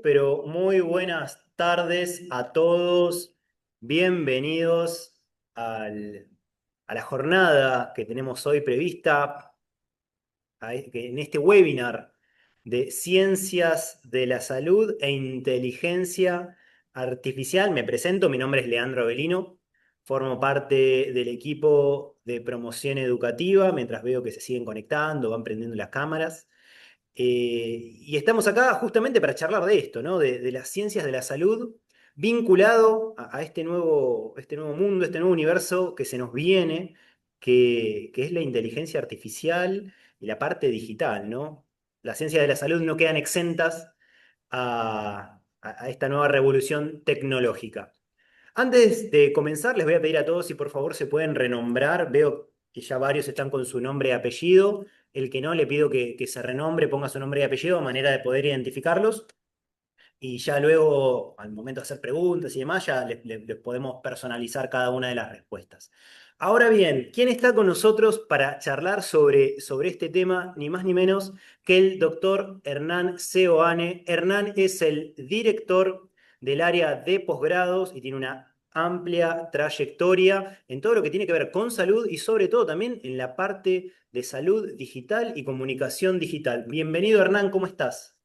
Pero muy buenas tardes a todos. Bienvenidos al- a la jornada que tenemos hoy prevista, en este webinar de Ciencias de la Salud e Inteligencia Artificial. Me presento, mi nombre es Leandro Avelino, formo parte del equipo de promoción educativa, mientras veo que se siguen conectando, van prendiendo las cámaras. Y estamos acá justamente para charlar de esto, ¿no? De las ciencias de la salud, vinculado a este nuevo mundo, este nuevo universo que se nos viene, que es la inteligencia artificial y la parte digital, ¿no? Las ciencias de la salud no quedan exentas a esta nueva revolución tecnológica. Antes de comenzar, les voy a pedir a todos si por favor se pueden renombrar. Veo que ya varios están con su nombre y apellido. El que no, le pido que se renombre, ponga su nombre y apellido, a manera de poder identificarlos. Y ya luego, al momento de hacer preguntas y demás, ya les podemos personalizar cada una de las respuestas. Ahora bien, ¿quién está con nosotros para charlar sobre este tema? Ni más ni menos que el doctor Hernán Seoane. Hernán es el director del área de posgrados y tiene una amplia trayectoria en todo lo que tiene que ver con salud y sobre todo también en la parte de salud digital y comunicación digital. Bienvenido, Hernán, ¿cómo estás?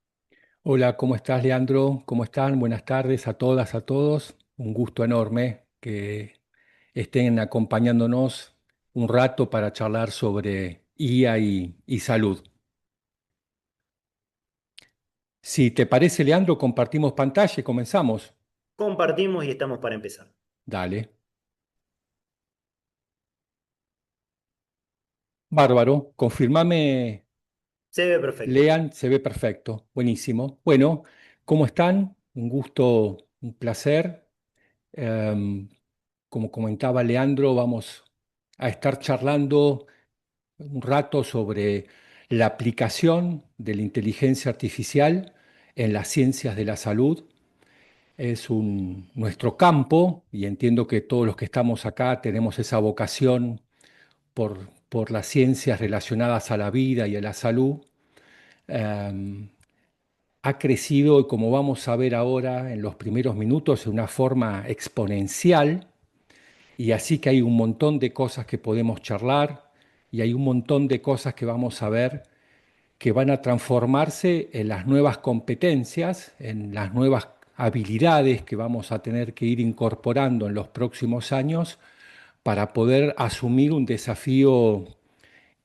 Hola, ¿cómo estás, Leandro? ¿Cómo están? Buenas tardes a todas, a todos. Un gusto enorme que estén acompañándonos un rato para charlar sobre IA y salud. Si te parece, Leandro, compartimos pantalla y comenzamos. Compartimos y estamos para empezar. Dale. Bárbaro. Confirmame, Se ve perfecto. Lean, se ve perfecto. Buenísimo. Bueno, ¿cómo están? Un gusto, un placer. Em, Como comentaba Leandro, vamos a estar charlando un rato sobre la aplicación de la inteligencia artificial en las ciencias de la salud. Es nuestro campo y entiendo que todos los que estamos acá tenemos esa vocación por las ciencias relacionadas a la vida y a la salud. Eh, Ha crecido, y como vamos a ver ahora en los primeros minutos, de una forma exponencial. Y así que hay un montón de cosas que podemos charlar y hay un montón de cosas que vamos a ver que van a transformarse en las nuevas competencias, en las nuevas habilidades que vamos a tener que ir incorporando en los próximos años para poder asumir un desafío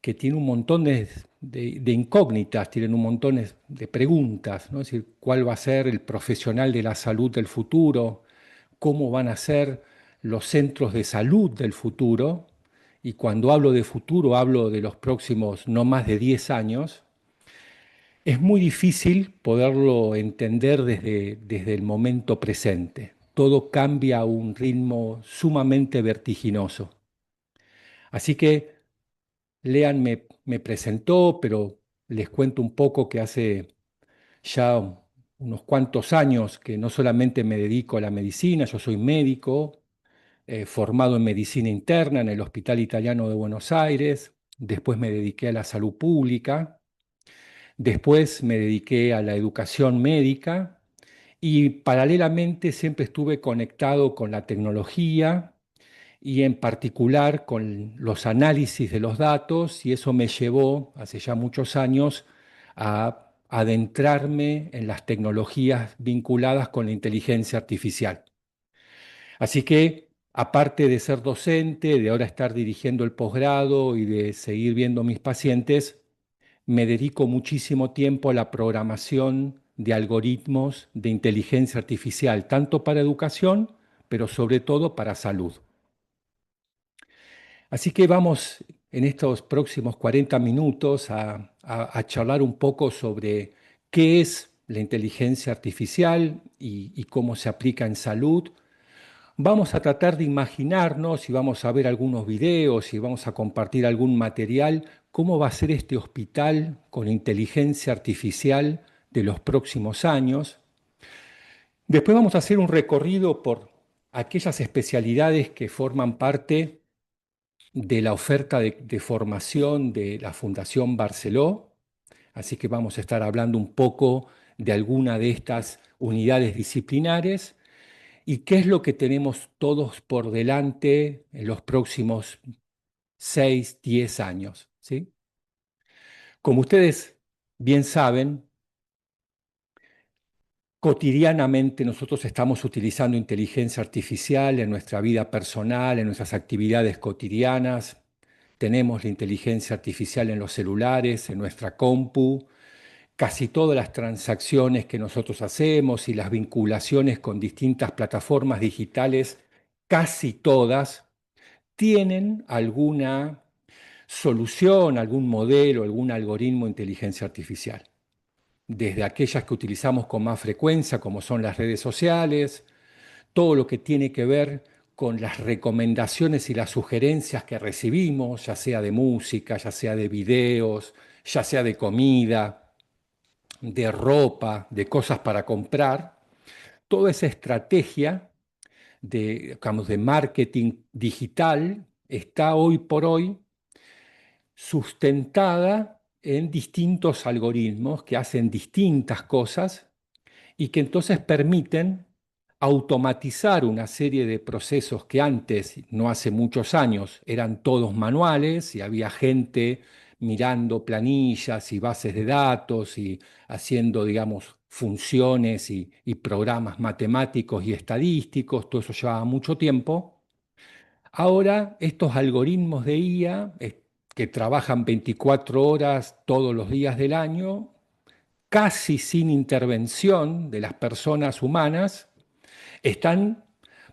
que tiene un montón de incógnitas, tienen un montón de preguntas, ¿no? Es decir, ¿cuál va a ser el profesional de la salud del futuro? ¿Cómo van a ser los centros de salud del futuro? Y cuando hablo de futuro, hablo de los próximos no más de 10 años. Es muy difícil poderlo entender desde el momento presente. Todo cambia a un ritmo sumamente vertiginoso. Así que Lean me presentó, pero les cuento un poco que hace ya unos cuantos años que no solamente me dedico a la medicina, yo soy médico, formado en medicina interna en el Hospital Italiano de Buenos Aires, después me dediqué a la salud pública, después me dediqué a la educación médica y paralelamente siempre estuve conectado con la tecnología y en particular con los análisis de los datos, y eso me llevó hace ya muchos años a adentrarme en las tecnologías vinculadas con la inteligencia artificial. Así que, aparte de ser docente, de ahora estar dirigiendo el posgrado y de seguir viendo mis pacientes, me dedico muchísimo tiempo a la programación de algoritmos de inteligencia artificial, tanto para educación, pero sobre todo para salud. Así que vamos en estos próximos 40 minutos a charlar un poco sobre qué es la inteligencia artificial y cómo se aplica en salud. Vamos a tratar de imaginarnos y vamos a ver algunos videos y vamos a compartir algún material, cómo va a ser este hospital con inteligencia artificial de los próximos años. Después vamos a hacer un recorrido por aquellas especialidades que forman parte de la oferta de formación de la Fundación Barceló. Así que vamos a estar hablando un poco de alguna de estas unidades disciplinares y qué es lo que tenemos todos por delante en los próximos 6, 10 años, ¿sí? Como ustedes bien saben, cotidianamente nosotros estamos utilizando inteligencia artificial en nuestra vida personal, en nuestras actividades cotidianas. Tenemos la inteligencia artificial en los celulares, en nuestra compu. Casi todas las transacciones que nosotros hacemos y las vinculaciones con distintas plataformas digitales, casi todas, tienen alguna solución, algún modelo, algún algoritmo de inteligencia artificial. Desde aquellas que utilizamos con más frecuencia, como son las redes sociales, todo lo que tiene que ver con las recomendaciones y las sugerencias que recibimos, ya sea de música, ya sea de videos, ya sea de comida, de ropa, de cosas para comprar, toda esa estrategia digamos, de marketing digital está hoy por hoy sustentada en distintos algoritmos que hacen distintas cosas y que entonces permiten automatizar una serie de procesos que antes, no hace muchos años, eran todos manuales y había gente mirando planillas y bases de datos y haciendo, digamos, funciones y programas matemáticos y estadísticos, todo eso llevaba mucho tiempo. Ahora estos algoritmos de IA que trabajan 24 horas todos los días del año, casi sin intervención de las personas humanas, están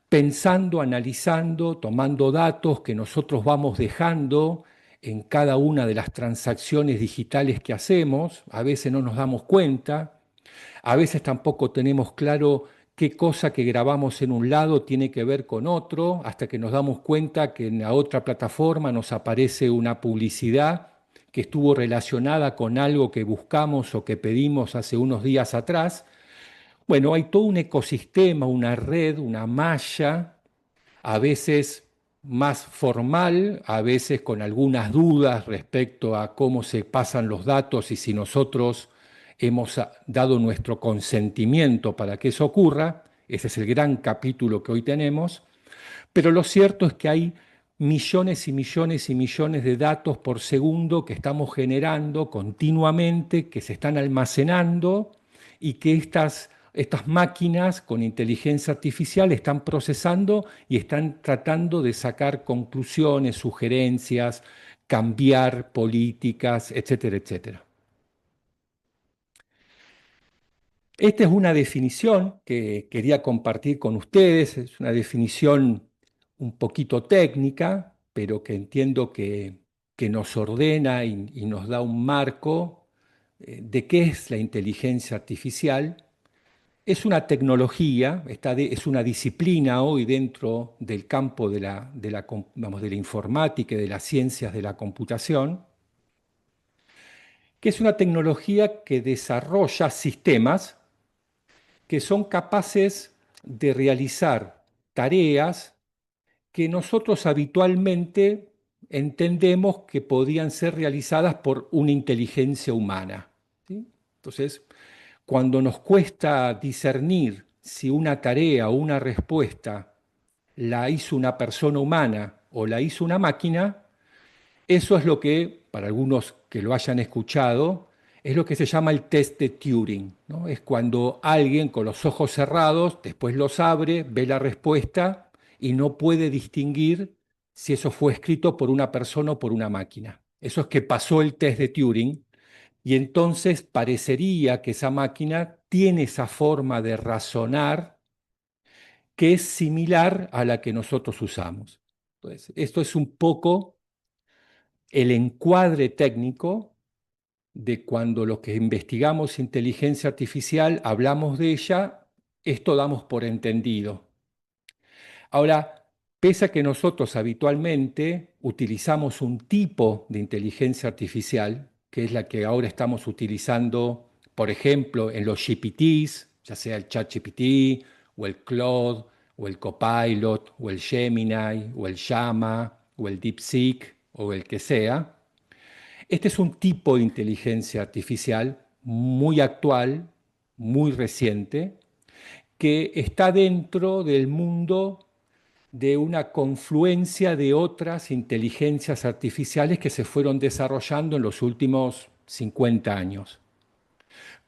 pensando, analizando, tomando datos que nosotros vamos dejando en cada una de las transacciones digitales que hacemos, a veces no nos damos cuenta, a veces tampoco tenemos claro qué cosa que grabamos en un lado tiene que ver con otro, hasta que nos damos cuenta que en la otra plataforma nos aparece una publicidad que estuvo relacionada con algo que buscamos o que pedimos hace unos días atrás. Bueno, hay todo un ecosistema, una red, una malla, a veces más formal, a veces con algunas dudas respecto a cómo se pasan los datos y si nosotros hemos dado nuestro consentimiento para que eso ocurra. Ese es el gran capítulo que hoy tenemos. Pero lo cierto es que hay millones y millones y millones de datos por segundo que estamos generando continuamente, que se están almacenando y que estas máquinas con inteligencia artificial están procesando y están tratando de sacar conclusiones, sugerencias, cambiar políticas, etcétera, etcétera. Esta es una definición que quería compartir con ustedes, es una definición un poquito técnica, pero que entiendo que nos ordena y nos da un marco de qué es la inteligencia artificial. Es una tecnología, es una disciplina hoy dentro del campo vamos, de la informática y de las ciencias de la computación, que es una tecnología que desarrolla sistemas que son capaces de realizar tareas que nosotros habitualmente entendemos que podían ser realizadas por una inteligencia humana, ¿sí? Entonces, cuando nos cuesta discernir si una tarea o una respuesta la hizo una persona humana o la hizo una máquina, eso es lo que, para algunos que lo hayan escuchado, es lo que se llama el test de Turing, ¿no? Es cuando alguien con los ojos cerrados, después los abre, ve la respuesta y no puede distinguir si eso fue escrito por una persona o por una máquina. Eso es que pasó el test de Turing y entonces parecería que esa máquina tiene esa forma de razonar que es similar a la que nosotros usamos. Entonces, esto es un poco el encuadre técnico de cuando los que investigamos inteligencia artificial hablamos de ella, esto damos por entendido. Ahora, pese a que nosotros habitualmente utilizamos un tipo de inteligencia artificial, que es la que ahora estamos utilizando, por ejemplo, en los GPTs, ya sea el ChatGPT o el Claude o el Copilot o el Gemini o el Llama o el DeepSeek o el que sea, este es un tipo de inteligencia artificial muy actual muy reciente que está dentro del mundo de una confluencia de otras inteligencias artificiales que se fueron desarrollando en los últimos 50 años.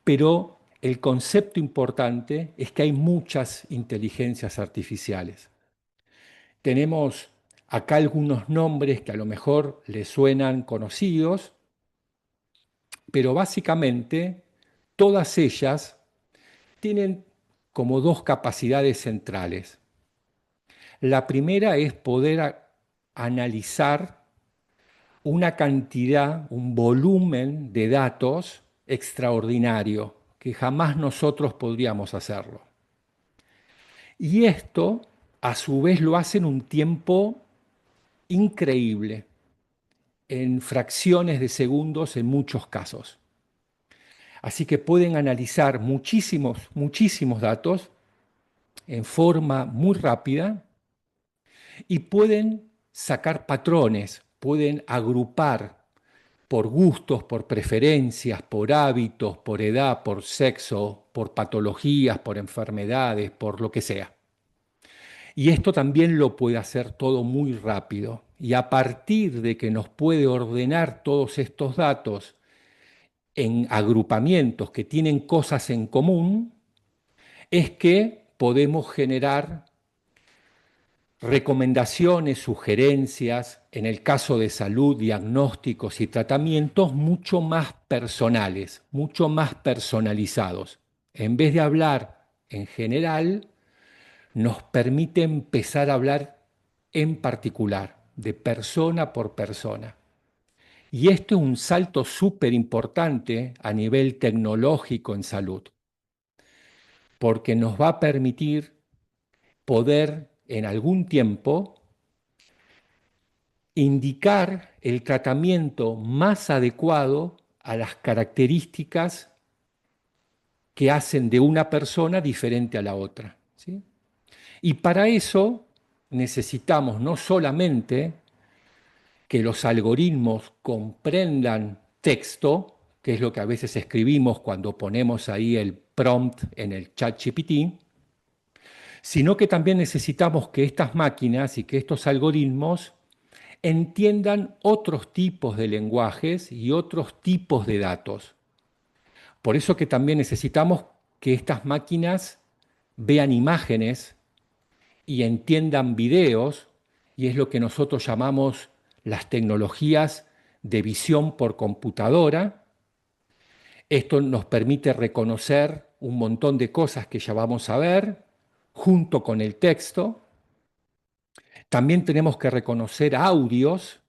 Pero el concepto importante es que hay muchas inteligencias artificiales. Tenemos acá algunos nombres que a lo mejor les suenan conocidos, pero básicamente todas ellas tienen como dos capacidades centrales. La primera es poder analizar una cantidad, un volumen de datos extraordinario que jamás nosotros podríamos hacerlo. Y esto, a su vez, lo hace en un tiempo increíble, en fracciones de segundos en muchos casos. Así que pueden analizar muchísimos, muchísimos datos en forma muy rápida y pueden sacar patrones, pueden agrupar por gustos, por preferencias, por hábitos, por edad, por sexo, por patologías, por enfermedades, por lo que sea. Y esto también lo puede hacer todo muy rápido. Y a partir de que nos puede ordenar todos estos datos en agrupamientos que tienen cosas en común, es que podemos generar recomendaciones, sugerencias, en el caso de salud, diagnósticos y tratamientos mucho más personales, mucho más personalizados. En vez de hablar en general, nos permite empezar a hablar en particular, de persona por persona. Y esto es un salto súper importante a nivel tecnológico en salud, porque nos va a permitir poder en algún tiempo indicar el tratamiento más adecuado a las características que hacen de una persona diferente a la otra, ¿sí? Y para eso necesitamos no solamente que los algoritmos comprendan texto, que es lo que a veces escribimos cuando ponemos ahí el prompt en el chat GPT, sino que también necesitamos que estas máquinas y que estos algoritmos entiendan otros tipos de lenguajes y otros tipos de datos. Por eso que también necesitamos que estas máquinas vean imágenes y entiendan videos, y es lo que nosotros llamamos las tecnologías de visión por computadora. Esto nos permite reconocer un montón de cosas que ya vamos a ver junto con el texto. También tenemos que reconocer audios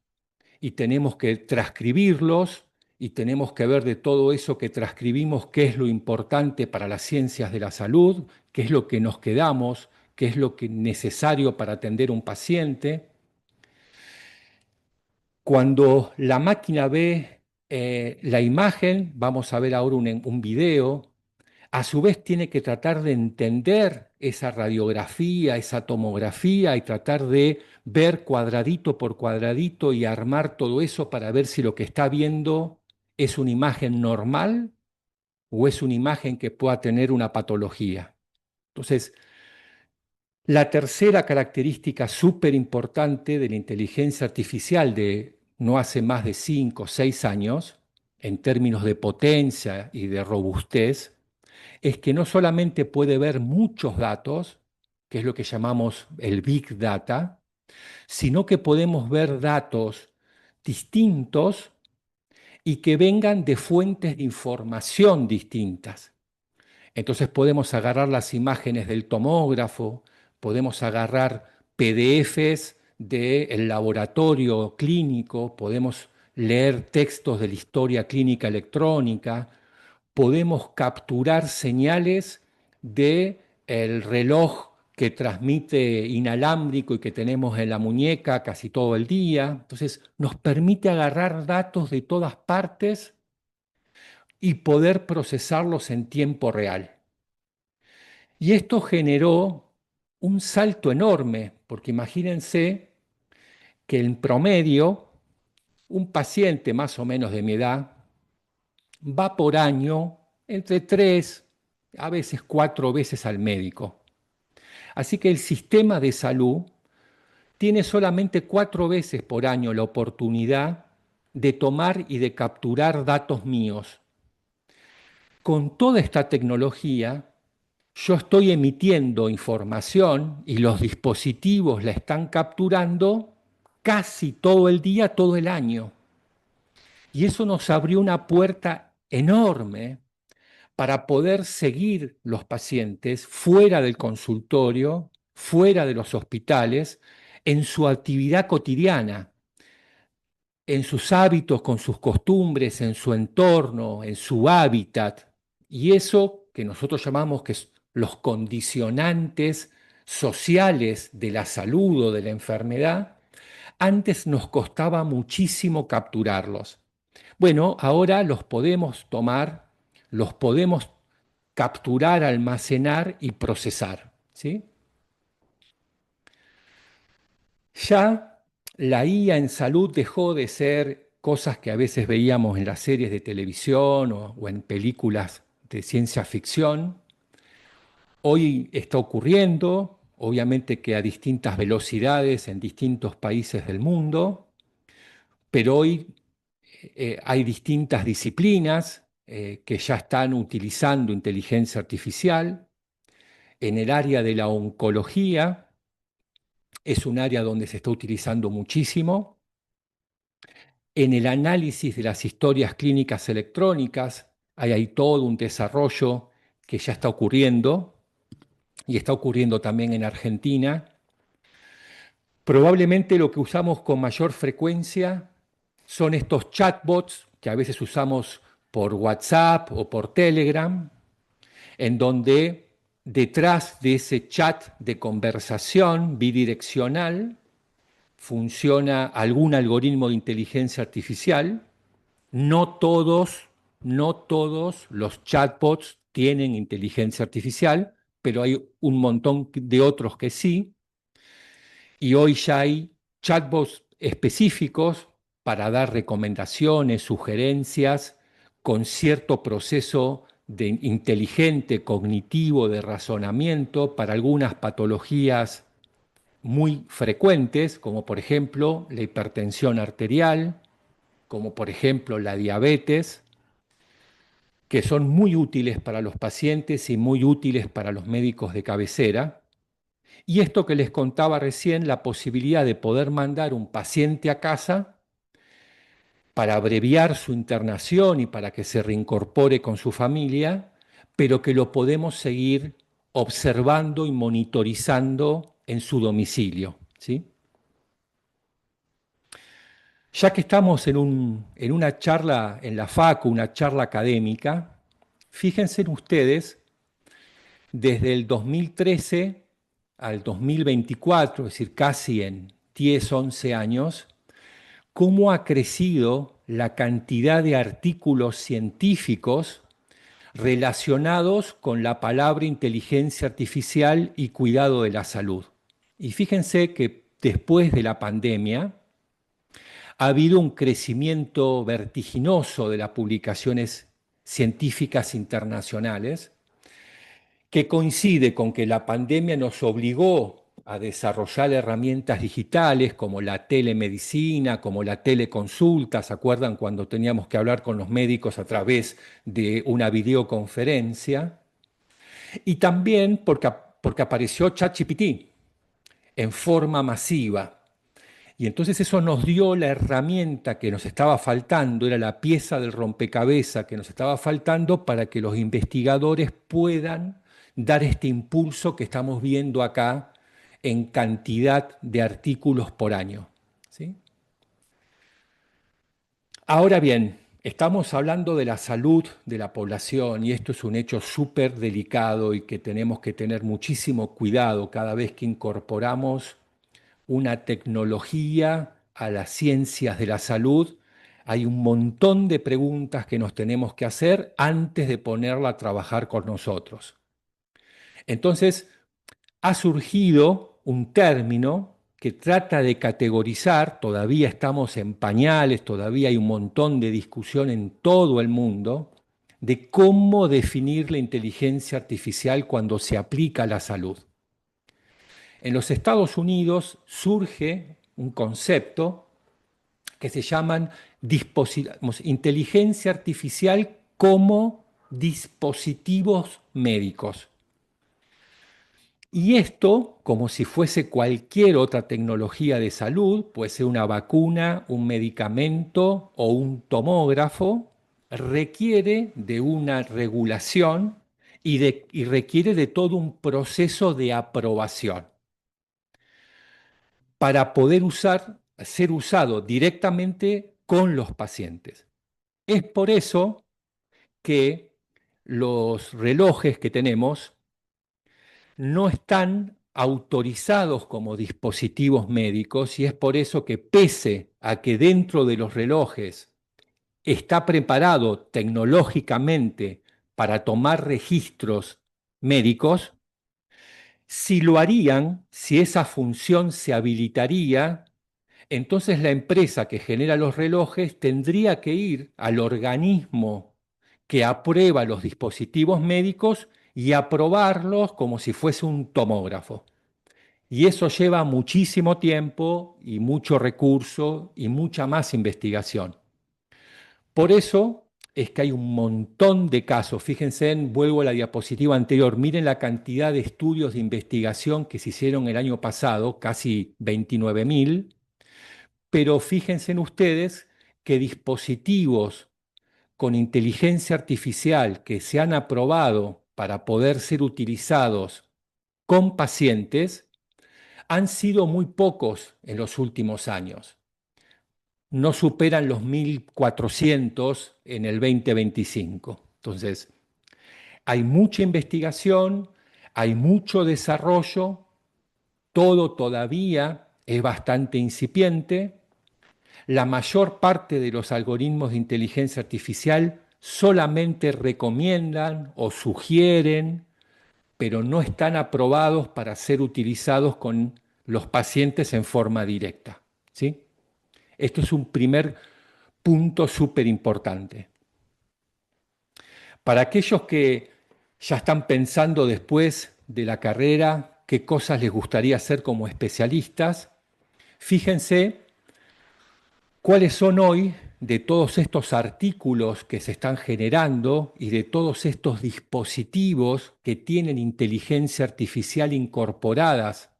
y tenemos que transcribirlos y tenemos que ver de todo eso que transcribimos qué es lo importante para las ciencias de la salud, qué es lo que nos quedamos, qué es lo que es necesario para atender a un paciente. Cuando la máquina ve la imagen, vamos a ver ahora un video, a su vez tiene que tratar de entender esa radiografía, esa tomografía y tratar de ver cuadradito por cuadradito y armar todo eso para ver si lo que está viendo es una imagen normal o es una imagen que pueda tener una patología. Entonces, la tercera característica súper importante de la inteligencia artificial de no hace más de 5 o 6 años, en términos de potencia y de robustez, es que no solamente puede ver muchos datos, que es lo que llamamos el Big Data, sino que podemos ver datos distintos y que vengan de fuentes de información distintas. Entonces podemos agarrar las imágenes del tomógrafo, podemos agarrar PDFs del laboratorio clínico, podemos leer textos de la historia clínica electrónica, podemos capturar señales de el reloj que transmite inalámbrico y que tenemos en la muñeca casi todo el día. Entonces, nos permite agarrar datos de todas partes y poder procesarlos en tiempo real. Y esto generó un salto enorme, porque imagínense que en promedio un paciente más o menos de mi edad va por año entre 3 a veces 4 veces al médico. Así que el sistema de salud tiene solamente 4 veces por año la oportunidad de tomar y de capturar datos míos. Con toda esta tecnología, yo estoy emitiendo información y los dispositivos la están capturando casi todo el día, todo el año. Y eso nos abrió una puerta enorme para poder seguir los pacientes fuera del consultorio, fuera de los hospitales, en su actividad cotidiana, en sus hábitos, con sus costumbres, en su entorno, en su hábitat. Y eso que nosotros llamamos que es los condicionantes sociales de la salud o de la enfermedad, antes nos costaba muchísimo capturarlos. Bueno, ahora los podemos tomar, los podemos capturar, almacenar y procesar, ¿sí? Ya la IA en salud dejó de ser cosas que a veces veíamos en las series de televisión o en películas de ciencia ficción. Hoy está ocurriendo, obviamente que a distintas velocidades en distintos países del mundo, pero hoy hay distintas disciplinas que ya están utilizando inteligencia artificial. En el área de la oncología es un área donde se está utilizando muchísimo. En el análisis de las historias clínicas electrónicas hay ahí todo un desarrollo que ya está ocurriendo y está ocurriendo también en Argentina. Probablemente lo que usamos con mayor frecuencia son estos chatbots que a veces usamos por WhatsApp o por Telegram, en donde detrás de ese chat de conversación bidireccional funciona algún algoritmo de inteligencia artificial. No todos, no todos los chatbots tienen inteligencia artificial, pero hay un montón de otros que sí. Y hoy ya hay chatbots específicos para dar recomendaciones, sugerencias, con cierto proceso de inteligente, cognitivo, de razonamiento para algunas patologías muy frecuentes, como por ejemplo la hipertensión arterial, como por ejemplo la diabetes, que son muy útiles para los pacientes y muy útiles para los médicos de cabecera. Y esto que les contaba recién, la posibilidad de poder mandar un paciente a casa para abreviar su internación y para que se reincorpore con su familia, pero que lo podemos seguir observando y monitorizando en su domicilio, ¿sí? Ya que estamos en una charla en la FACU, una charla académica, fíjense en ustedes, desde el 2013 al 2024, es decir, casi en 10, 11 años, cómo ha crecido la cantidad de artículos científicos relacionados con la palabra inteligencia artificial y cuidado de la salud. Y fíjense que después de la pandemia ha habido un crecimiento vertiginoso de las publicaciones científicas internacionales que coincide con que la pandemia nos obligó a desarrollar herramientas digitales como la telemedicina, como la teleconsulta. ¿Se acuerdan cuando teníamos que hablar con los médicos a través de una videoconferencia? Y también porque apareció ChatGPT en forma masiva. Y entonces eso nos dio la herramienta que nos estaba faltando, era la pieza del rompecabezas que nos estaba faltando para que los investigadores puedan dar este impulso que estamos viendo acá en cantidad de artículos por año, ¿sí? Ahora bien, estamos hablando de la salud de la población y esto es un hecho súper delicado y que tenemos que tener muchísimo cuidado cada vez que incorporamos una tecnología a las ciencias de la salud. Hay un montón de preguntas que nos tenemos que hacer antes de ponerla a trabajar con nosotros. Entonces, ha surgido un término que trata de categorizar, todavía estamos en pañales, todavía hay un montón de discusión en todo el mundo, de cómo definir la inteligencia artificial cuando se aplica a la salud. En los Estados Unidos surge un concepto que se llaman inteligencia artificial como dispositivos médicos. Y esto, como si fuese cualquier otra tecnología de salud, puede ser una vacuna, un medicamento o un tomógrafo, requiere de una regulación y requiere de todo un proceso de aprobación para poder ser usado directamente con los pacientes. Es por eso que los relojes que tenemos no están autorizados como dispositivos médicos y es por eso que pese a que dentro de los relojes está preparado tecnológicamente para tomar registros médicos, si lo harían, si esa función se habilitaría, entonces la empresa que genera los relojes tendría que ir al organismo que aprueba los dispositivos médicos y aprobarlos como si fuese un tomógrafo. Y eso lleva muchísimo tiempo y mucho recurso y mucha más investigación. Por eso es que hay un montón de casos. Fíjense, vuelvo a la diapositiva anterior, miren la cantidad de estudios de investigación que se hicieron el año pasado, casi 29.000, pero fíjense en ustedes que dispositivos con inteligencia artificial que se han aprobado para poder ser utilizados con pacientes han sido muy pocos en los últimos años. No superan los 1.400 en el 2025. Entonces, hay mucha investigación, hay mucho desarrollo, todo todavía es bastante incipiente. La mayor parte de los algoritmos de inteligencia artificial solamente recomiendan o sugieren, pero no están aprobados para ser utilizados con los pacientes en forma directa, ¿sí? Esto es un primer punto súper importante. Para aquellos que ya están pensando después de la carrera qué cosas les gustaría hacer como especialistas, fíjense cuáles son hoy, de todos estos artículos que se están generando y de todos estos dispositivos que tienen inteligencia artificial incorporadas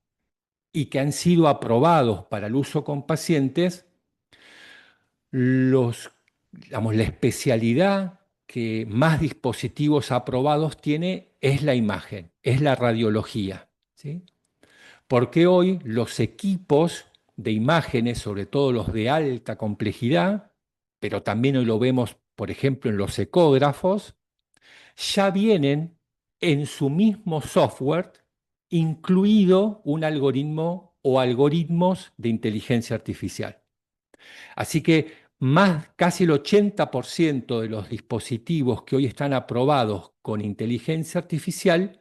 y que han sido aprobados para el uso con pacientes, la especialidad que más dispositivos aprobados tiene es la imagen, es la radiología, ¿sí? Porque hoy los equipos de imágenes, sobre todo los de alta complejidad, pero también hoy lo vemos, por ejemplo, en los ecógrafos, ya vienen en su mismo software incluido un algoritmo o algoritmos de inteligencia artificial. Así que casi el 80% de los dispositivos que hoy están aprobados con inteligencia artificial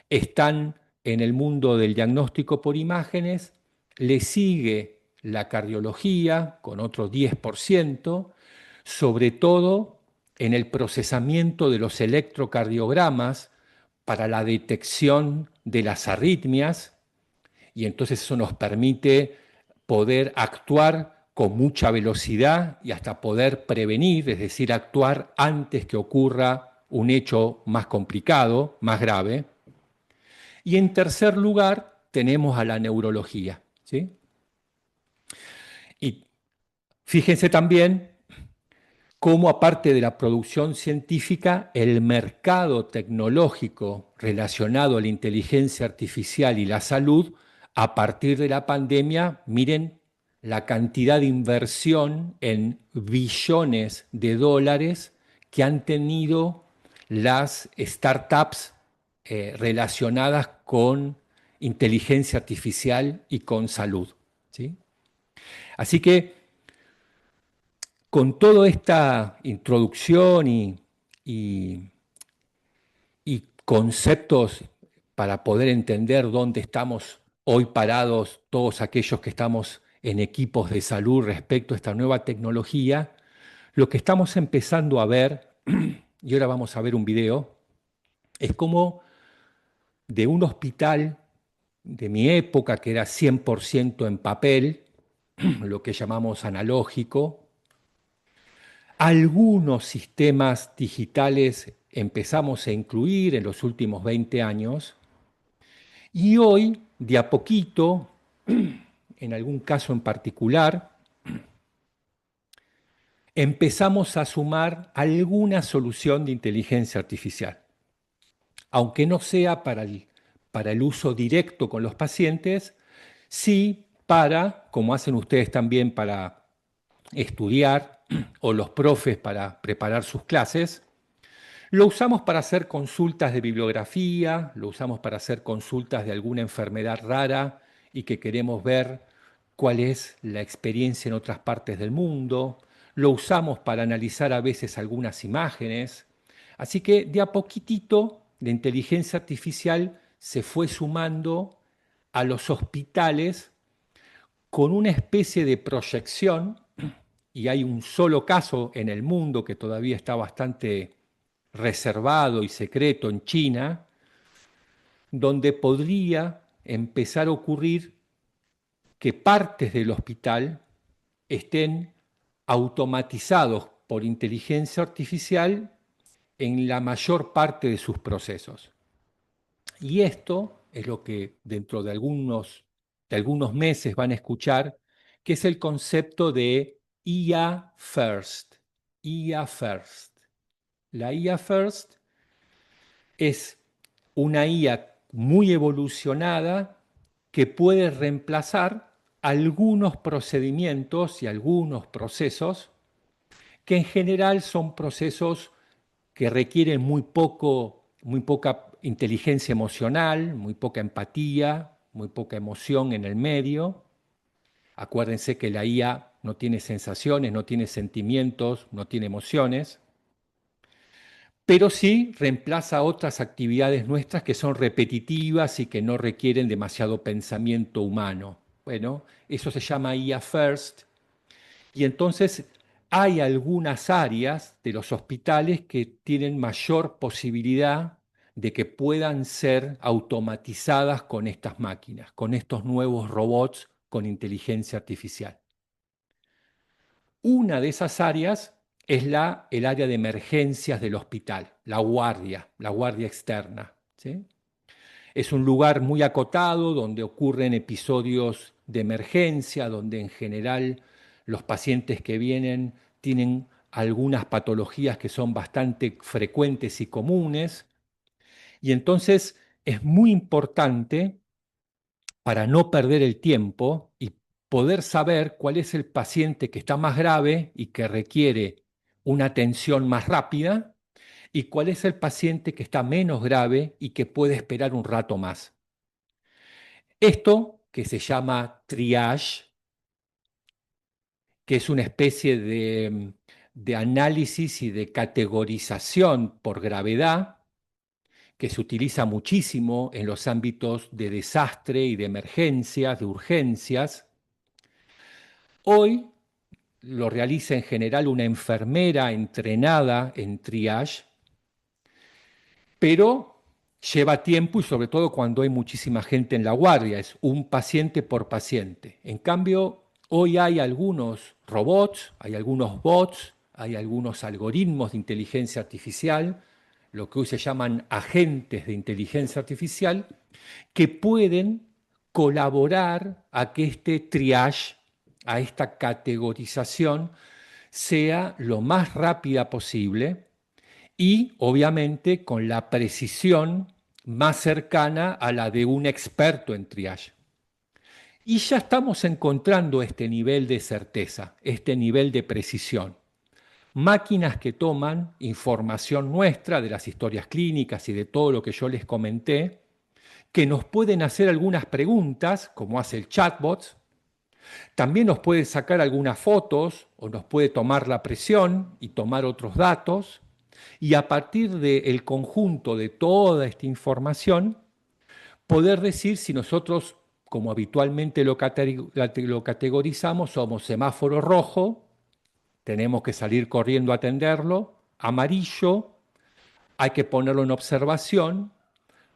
están en el mundo del diagnóstico por imágenes, le sigue la cardiología con otro 10%, sobre todo en el procesamiento de los electrocardiogramas para la detección de las arritmias, y entonces eso nos permite poder actuar con mucha velocidad y hasta poder prevenir, es decir, actuar antes que ocurra un hecho más complicado, más grave. Y en tercer lugar tenemos a la neurología, ¿sí? Y fíjense también cómo aparte de la producción científica, el mercado tecnológico relacionado a la inteligencia artificial y la salud, a partir de la pandemia, miren la cantidad de inversión en billones de dólares que han tenido las startups relacionadas con inteligencia artificial y con salud, ¿sí? Así que con toda esta introducción y- y conceptos para poder entender dónde estamos hoy parados todos aquellos que estamos en equipos de salud respecto a esta nueva tecnología, lo que estamos empezando a ver y ahora vamos a ver un video, es como de un hospital de mi época, que era 100% en papel, lo que llamamos analógico. Algunos sistemas digitales empezamos a incluir en los últimos 20 años y hoy, de a poquito, en algún caso en particular, empezamos a sumar alguna solución de inteligencia artificial, aunque no sea para el uso directo con los pacientes, sí para, como hacen ustedes también para estudiar o los profes para preparar sus clases. Lo usamos para hacer consultas de bibliografía, lo usamos para hacer consultas de alguna enfermedad rara y que queremos ver cuál es la experiencia en otras partes del mundo. Lo usamos para analizar a veces algunas imágenes. Así que de a poquitito la inteligencia artificial se fue sumando a los hospitales con una especie de proyección, y hay un solo caso en el mundo que todavía está bastante reservado y secreto en China, donde podría empezar a ocurrir que partes del hospital estén automatizados por inteligencia artificial en la mayor parte de sus procesos. Y esto es lo que dentro de algunos meses van a escuchar, que es el concepto de IA First. IA First. La IA First es una IA muy evolucionada que puede reemplazar algunos procedimientos y algunos procesos que en general son procesos que requieren muy poca inteligencia emocional, muy poca empatía, muy poca emoción en el medio. Acuérdense que la IA no tiene sensaciones, no tiene sentimientos, no tiene emociones, pero sí reemplaza otras actividades nuestras que son repetitivas y que no requieren demasiado pensamiento humano. Bueno, eso se llama IA First, y entonces hay algunas áreas de los hospitales que tienen mayor posibilidad de que puedan ser automatizadas con estas máquinas, con estos nuevos robots con inteligencia artificial. Una de esas áreas es el área de emergencias del hospital, la guardia externa. ¿Sí? Es un lugar muy acotado donde ocurren episodios de emergencia, donde en general los pacientes que vienen tienen algunas patologías que son bastante frecuentes y comunes. Y entonces es muy importante, para no perder el tiempo y poder saber cuál es el paciente que está más grave y que requiere una atención más rápida, y cuál es el paciente que está menos grave y que puede esperar un rato más. Esto, que se llama triage, que es una especie de análisis y de categorización por gravedad, que se utiliza muchísimo en los ámbitos de desastre y de emergencias, de urgencias. Hoy lo realiza en general una enfermera entrenada en triage, pero lleva tiempo y sobre todo cuando hay muchísima gente en la guardia, es un paciente por paciente. En cambio, hoy hay algunos robots, hay algunos bots, hay algunos algoritmos de inteligencia artificial, lo que hoy se llaman agentes de inteligencia artificial, que pueden colaborar a que este triage, a esta categorización, sea lo más rápida posible y obviamente con la precisión más cercana a la de un experto en triage. Y ya estamos encontrando este nivel de certeza, este nivel de precisión. Máquinas que toman información nuestra de las historias clínicas y de todo lo que yo les comenté, que nos pueden hacer algunas preguntas, como hace el chatbot, también nos puede sacar algunas fotos o nos puede tomar la presión y tomar otros datos, y a partir del conjunto de toda esta información, poder decir si nosotros, como habitualmente lo categorizamos, somos semáforo rojo, tenemos que salir corriendo a atenderlo, amarillo, hay que ponerlo en observación,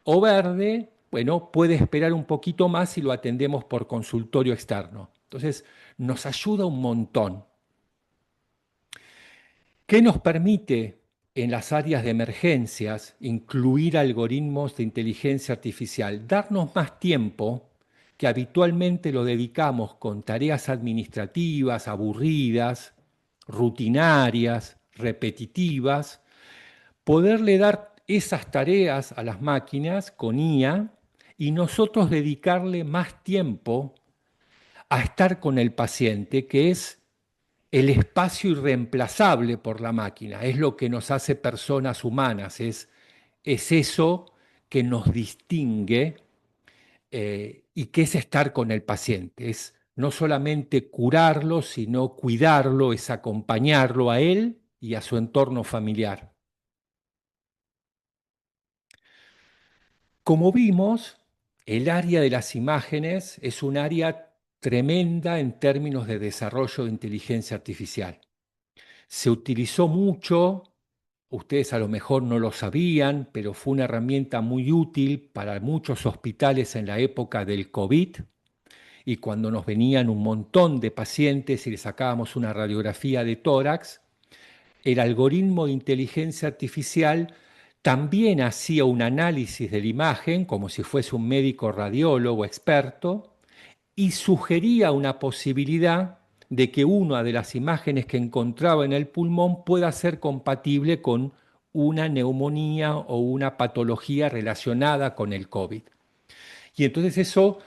o verde, bueno, puede esperar un poquito más y lo atendemos por consultorio externo. Entonces, nos ayuda un montón. ¿Qué nos permite en las áreas de emergencias incluir algoritmos de inteligencia artificial? Darnos más tiempo que habitualmente lo dedicamos con tareas administrativas, aburridas, rutinarias, repetitivas, poderle dar esas tareas a las máquinas con IA y nosotros dedicarle más tiempo a estar con el paciente, que es el espacio irreemplazable por la máquina, es lo que nos hace personas humanas, es eso que nos distingue y que es estar con el paciente, es no solamente curarlo, sino cuidarlo, es acompañarlo a él y a su entorno familiar. Como vimos, el área de las imágenes es un área tremenda en términos de desarrollo de inteligencia artificial. Se utilizó mucho, ustedes a lo mejor no lo sabían, pero fue una herramienta muy útil para muchos hospitales en la época del COVID y cuando nos venían un montón de pacientes y les sacábamos una radiografía de tórax, el algoritmo de inteligencia artificial también hacía un análisis de la imagen como si fuese un médico radiólogo experto y sugería una posibilidad de que una de las imágenes que encontraba en el pulmón pueda ser compatible con una neumonía o una patología relacionada con el COVID. Y entonces eso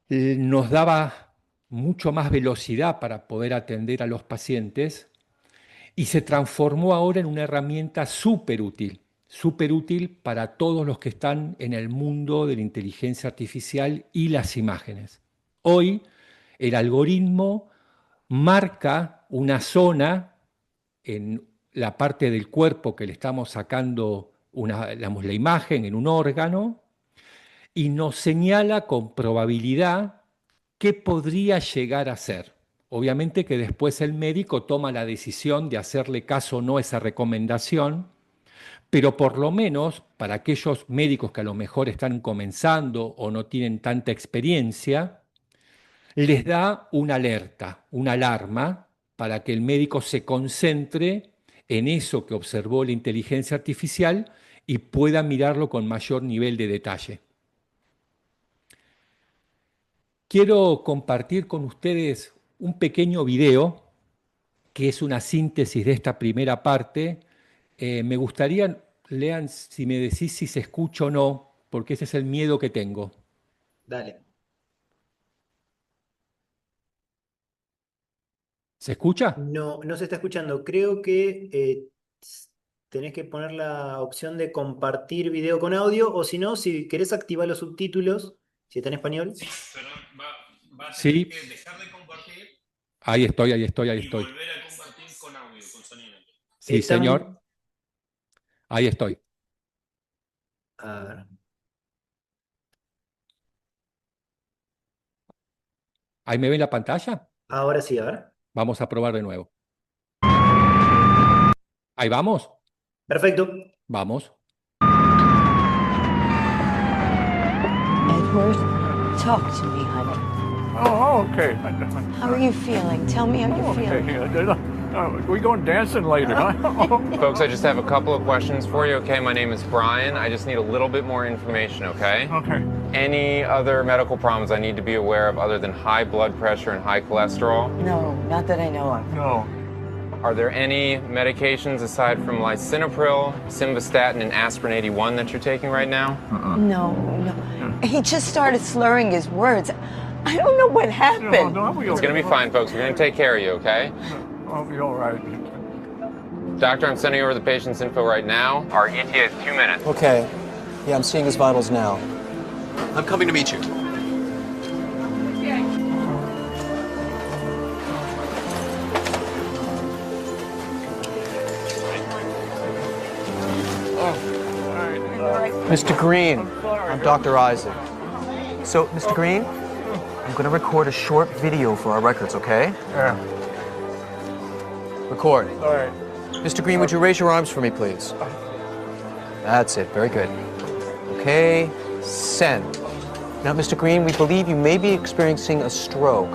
nos daba mucho más velocidad para poder atender a los pacientes y se transformó ahora en una herramienta súper útil para todos los que están en el mundo de la inteligencia artificial y las imágenes. Hoy el algoritmo marca una zona en la parte del cuerpo que le estamos sacando la imagen en un órgano y nos señala con probabilidad qué podría llegar a ser. Obviamente que después el médico toma la decisión de hacerle caso o no a esa recomendación, pero por lo menos para aquellos médicos que a lo mejor están comenzando o no tienen tanta experiencia, les da una alerta, una alarma, para que el médico se concentre en eso que observó la inteligencia artificial y pueda mirarlo con mayor nivel de detalle. Quiero compartir con ustedes un pequeño video que es una síntesis de esta primera parte. Me gustaría, Lean, si me decís si se escucha o no, porque ese es el miedo que tengo. Dale. ¿Se escucha? No, no se está escuchando. Creo que tenés que poner la opción de compartir video con audio, o si no, si querés activar los subtítulos, si está en español. Sí, pero va a tener que dejar de compartir. Ahí estoy. Y volver a compartir con audio, con sonido. Sí, señor. Ahí estoy. A ver. ¿Ahí me ven la pantalla? Ahora sí, a ver. Vamos a probar de nuevo. Ahí vamos. Perfecto. Vamos. Edward, talk to me, honey. Oh, okay. How are you feeling? Tell me how you're feeling. We going dancing later, huh? Folks, I just have a couple of questions for you, okay? My name is Brian. I just need a little bit more information, okay? Okay. Any other medical problems I need to be aware of other than high blood pressure and high cholesterol? No, not that I know of. No. Are there any medications aside from lisinopril, simvastatin, and aspirin 81 that you're taking right now? No. He just started slurring his words. I don't know what happened. No, we It's going to be fine, folks. We're going to take care of you, okay? I'll be all right. Doctor, I'm sending over the patient's info right now. Our ETA is 2 minutes. Okay. Yeah, I'm seeing his vitals now. I'm coming to meet you. Mr. Green, I'm Dr. Isaac. So, Mr. Green, I'm going to record a short video for our records, okay? Yeah. Record. All right. Mr. Green, would you raise your arms for me, please? That's it. Very good. Okay, send. Now, Mr. Green, we believe you may be experiencing a stroke.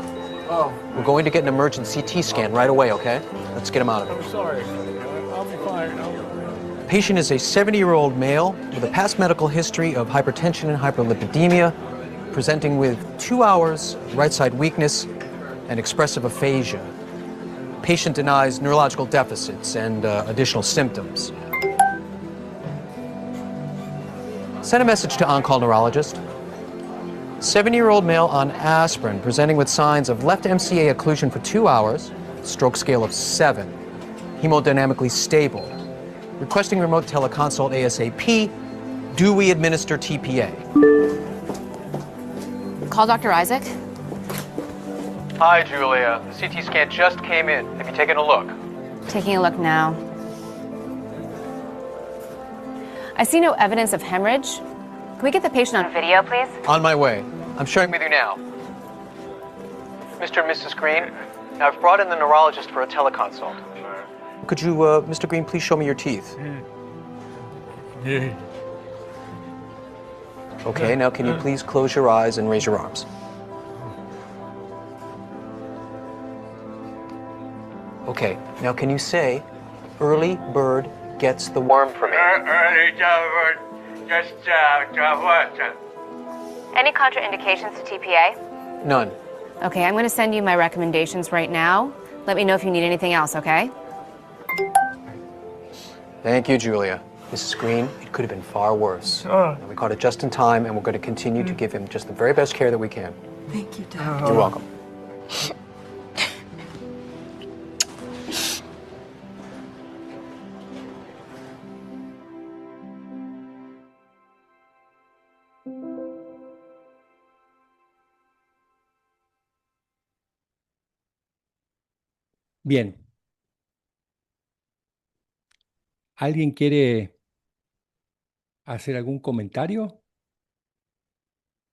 Oh, We're going to get an emergent CT scan right away, okay? Let's get him out of I'm it. sorry. I'll be fine. Patient is a 70-year-old male with a past medical history of hypertension and hyperlipidemia, presenting with 2 hours right side weakness and expressive aphasia. Patient denies neurological deficits and additional symptoms. Send a message to on-call neurologist. 70-year-old male on aspirin, presenting with signs of left MCA occlusion for 2 hours, stroke scale of 7, hemodynamically stable. Requesting remote teleconsult ASAP. Do we administer TPA? Call Dr. Isaac. Hi, Julia. The CT scan just came in. Have you taken a look? Taking a look now. I see no evidence of hemorrhage. Can we get the patient on video, please? On my way. I'm sharing with you now. Mr. and Mrs. Green, I've brought in the neurologist for a teleconsult. Could you, Mr. Green, please show me your teeth? Yeah. Okay, now can you please close your eyes and raise your arms? Okay, now can you say, early bird gets the worm for me? Any contraindications to TPA? None. Okay, I'm going to send you my recommendations right now. Let me know if you need anything else, okay? Thank you, Julia. Mrs. Green, it could have been far worse. And we caught it just in time, and we're going to continue to give him just the very best care that we can. Thank you, Doctor. You're welcome. Bien. ¿Alguien quiere hacer algún comentario?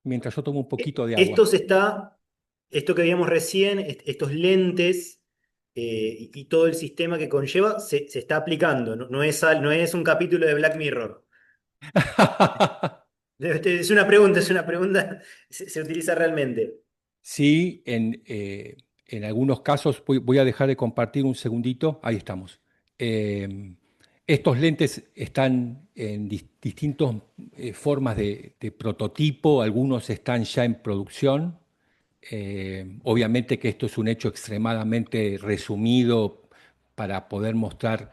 Mientras yo tomo un poquito de agua. Esto que veíamos recién, estos lentes y todo el sistema que conlleva, se está aplicando. No es un capítulo de Black Mirror. Es una pregunta, se utiliza realmente. Sí, en algunos casos, voy a dejar de compartir un segundito, ahí estamos. Estos lentes están en distintas formas de prototipo, algunos están ya en producción. Obviamente que esto es un hecho extremadamente resumido para poder mostrar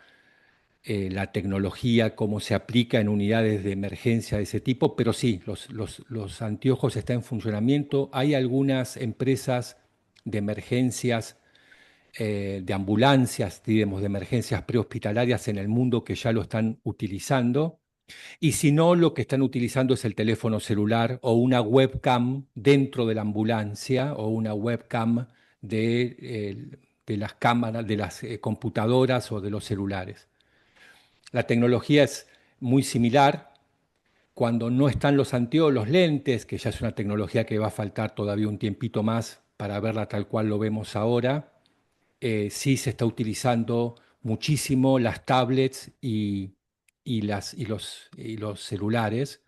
la tecnología, cómo se aplica en unidades de emergencia de ese tipo, pero sí, los anteojos están en funcionamiento. Hay algunas empresas de emergencias, de ambulancias, digamos, de emergencias prehospitalarias en el mundo que ya lo están utilizando. Y si no, lo que están utilizando es el teléfono celular o una webcam dentro de la ambulancia o una webcam de las cámaras, de las computadoras o de los celulares. La tecnología es muy similar. Cuando no están los anteojos, los lentes, que ya es una tecnología que va a faltar todavía un tiempito más para verla tal cual lo vemos ahora, sí se está utilizando muchísimo las tablets y los celulares.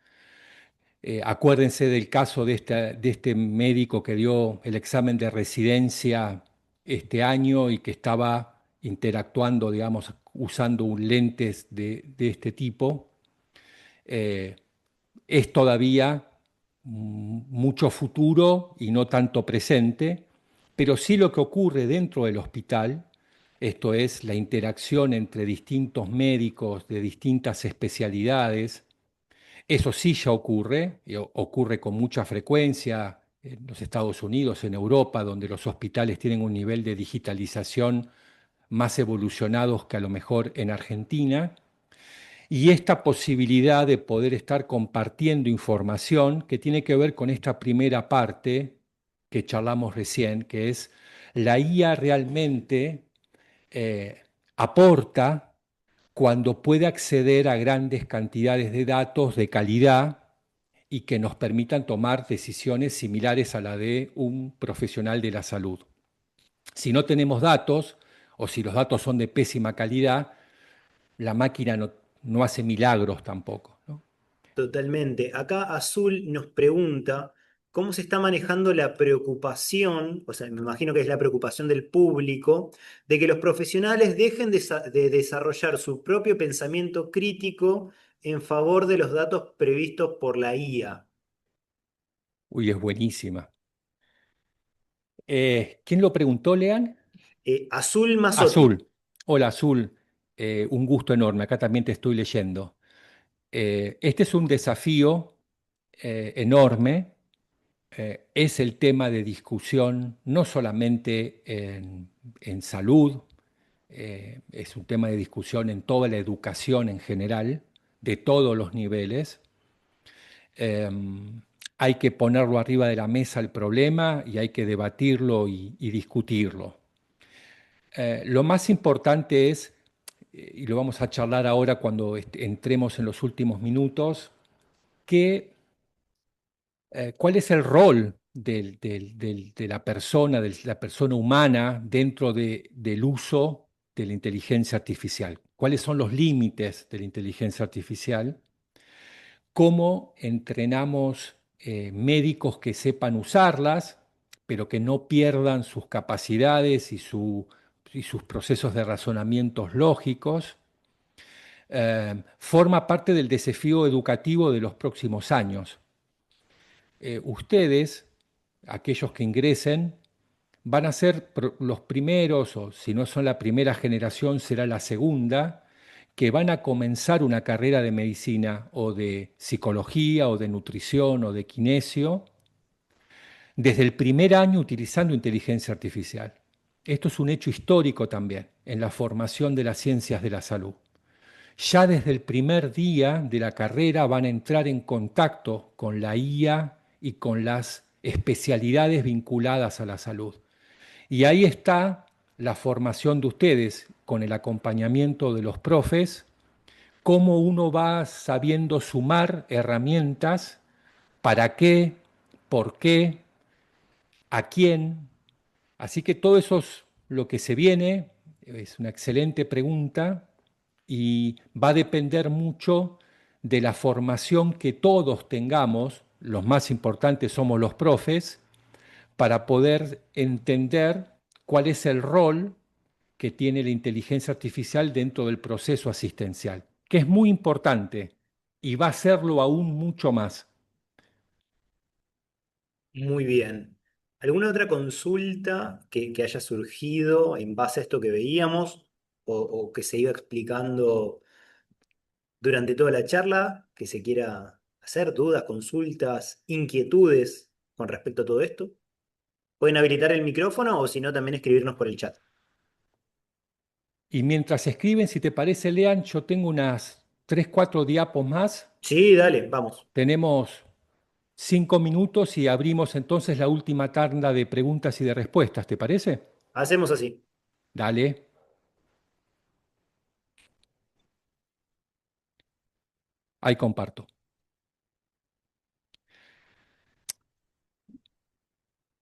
Acuérdense del caso de este médico que dio el examen de residencia este año y que estaba interactuando, digamos, usando lentes de este tipo. Es todavía mucho futuro y no tanto presente, pero sí lo que ocurre dentro del hospital, esto es la interacción entre distintos médicos de distintas especialidades. Eso sí ya ocurre, y ocurre con mucha frecuencia en los Estados Unidos, en Europa, donde los hospitales tienen un nivel de digitalización más evolucionados que a lo mejor en Argentina. Y esta posibilidad de poder estar compartiendo información que tiene que ver con esta primera parte que charlamos recién, que es la IA realmente aporta cuando puede acceder a grandes cantidades de datos de calidad y que nos permitan tomar decisiones similares a la de un profesional de la salud. Si no tenemos datos, o si los datos son de pésima calidad, la máquina no hace milagros tampoco, ¿no? Totalmente. Acá Azul nos pregunta cómo se está manejando la preocupación, o sea, me imagino que es la preocupación del público, de que los profesionales dejen de desarrollar su propio pensamiento crítico en favor de los datos previstos por la IA. Uy, es buenísima. ¿Quién lo preguntó, Lean? Azul Mazzotti. Azul. Hola, Azul. Un gusto enorme. Acá también te estoy leyendo. Este es un desafío enorme. Es el tema de discusión no solamente en salud, es un tema de discusión en toda la educación en general, de todos los niveles. Eh, Hay que ponerlo arriba de la mesa el problema y hay que debatirlo y discutirlo. Lo más importante es, y lo vamos a charlar ahora cuando entremos en los últimos minutos, cuál es el rol de la persona humana dentro del uso de la inteligencia artificial. ¿Cuáles son los límites de la inteligencia artificial? ¿Cómo entrenamos médicos que sepan usarlas, pero que no pierdan sus capacidades y sus procesos de razonamientos lógicos? Forma parte del desafío educativo de los próximos años. Ustedes, aquellos que ingresen, van a ser los primeros, o si no son la primera generación, será la segunda, que van a comenzar una carrera de medicina o de psicología o de nutrición o de kinesio desde el primer año utilizando inteligencia artificial. Esto es un hecho histórico también en la formación de las ciencias de la salud. Ya desde el primer día de la carrera van a entrar en contacto con la IA y con las especialidades vinculadas a la salud. Y ahí está la formación de ustedes con el acompañamiento de los profes, cómo uno va sabiendo sumar herramientas, para qué, por qué, a quién. Así que todo eso es lo que se viene, es una excelente pregunta y va a depender mucho de la formación que todos tengamos, los más importantes somos los profes, para poder entender cuál es el rol que tiene la inteligencia artificial dentro del proceso asistencial, que es muy importante y va a serlo aún mucho más. Muy bien. ¿Alguna otra consulta que haya surgido en base a esto que veíamos o que se iba explicando durante toda la charla que se quiera hacer? ¿Dudas, consultas, inquietudes con respecto a todo esto? Pueden habilitar el micrófono o si no, también escribirnos por el chat. Y mientras escriben, si te parece, Lean, yo tengo unas 3, 4 diapos más. Sí, dale, vamos. Tenemos 5 minutos y abrimos entonces la última tanda de preguntas y de respuestas, ¿te parece? Hacemos así. Dale. Ahí comparto.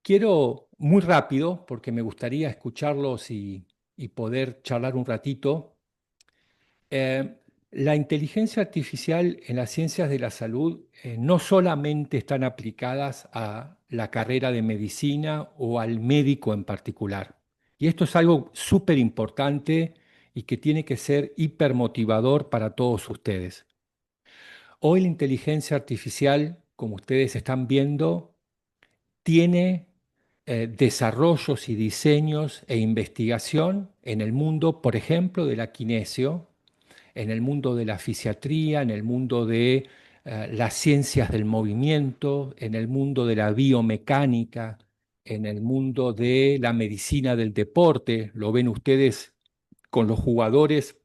Quiero muy rápido, porque me gustaría escucharlos y poder charlar un ratito. La inteligencia artificial en las ciencias de la salud no solamente están aplicadas a la carrera de medicina o al médico en particular. Y esto es algo súper importante y que tiene que ser hipermotivador para todos ustedes. Hoy la inteligencia artificial, como ustedes están viendo, tiene desarrollos y diseños e investigación en el mundo, por ejemplo, de la kinesio, en el mundo de la fisiatría, en el mundo de las ciencias del movimiento, en el mundo de la biomecánica, en el mundo de la medicina del deporte. Lo ven ustedes con los jugadores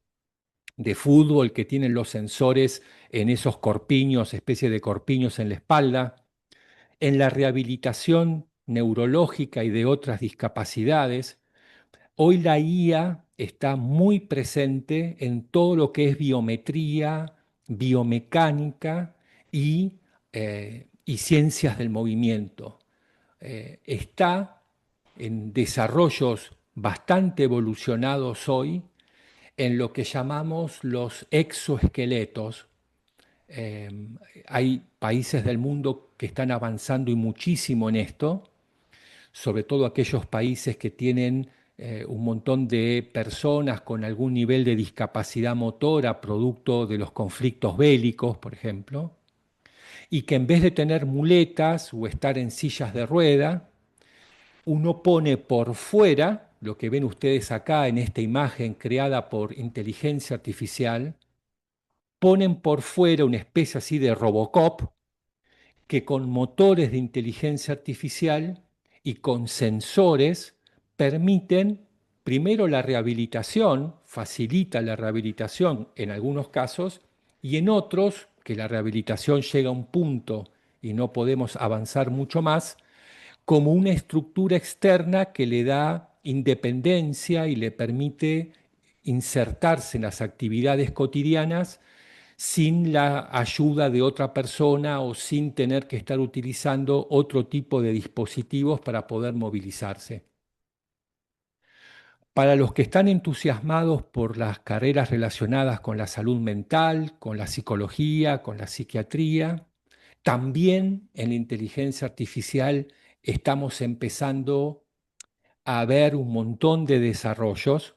de fútbol que tienen los sensores en esos corpiños, especie de corpiños en la espalda, en la rehabilitación neurológica y de otras discapacidades. Hoy la IA está muy presente en todo lo que es biometría, biomecánica y ciencias del movimiento. Está en desarrollos bastante evolucionados hoy en lo que llamamos los exoesqueletos. Eh, Hay países del mundo que están avanzando y muchísimo en esto, sobre todo aquellos países que tienen un montón de personas con algún nivel de discapacidad motora, producto de los conflictos bélicos, por ejemplo, y que en vez de tener muletas o estar en sillas de rueda, uno pone por fuera, lo que ven ustedes acá en esta imagen creada por inteligencia artificial, ponen por fuera una especie así de Robocop que con motores de inteligencia artificial y con sensores permiten primero la rehabilitación, facilita la rehabilitación en algunos casos, y en otros, que la rehabilitación llega a un punto y no podemos avanzar mucho más, como una estructura externa que le da independencia y le permite insertarse en las actividades cotidianas sin la ayuda de otra persona o sin tener que estar utilizando otro tipo de dispositivos para poder movilizarse. Para los que están entusiasmados por las carreras relacionadas con la salud mental, con la psicología, con la psiquiatría, también en la inteligencia artificial estamos empezando a ver un montón de desarrollos,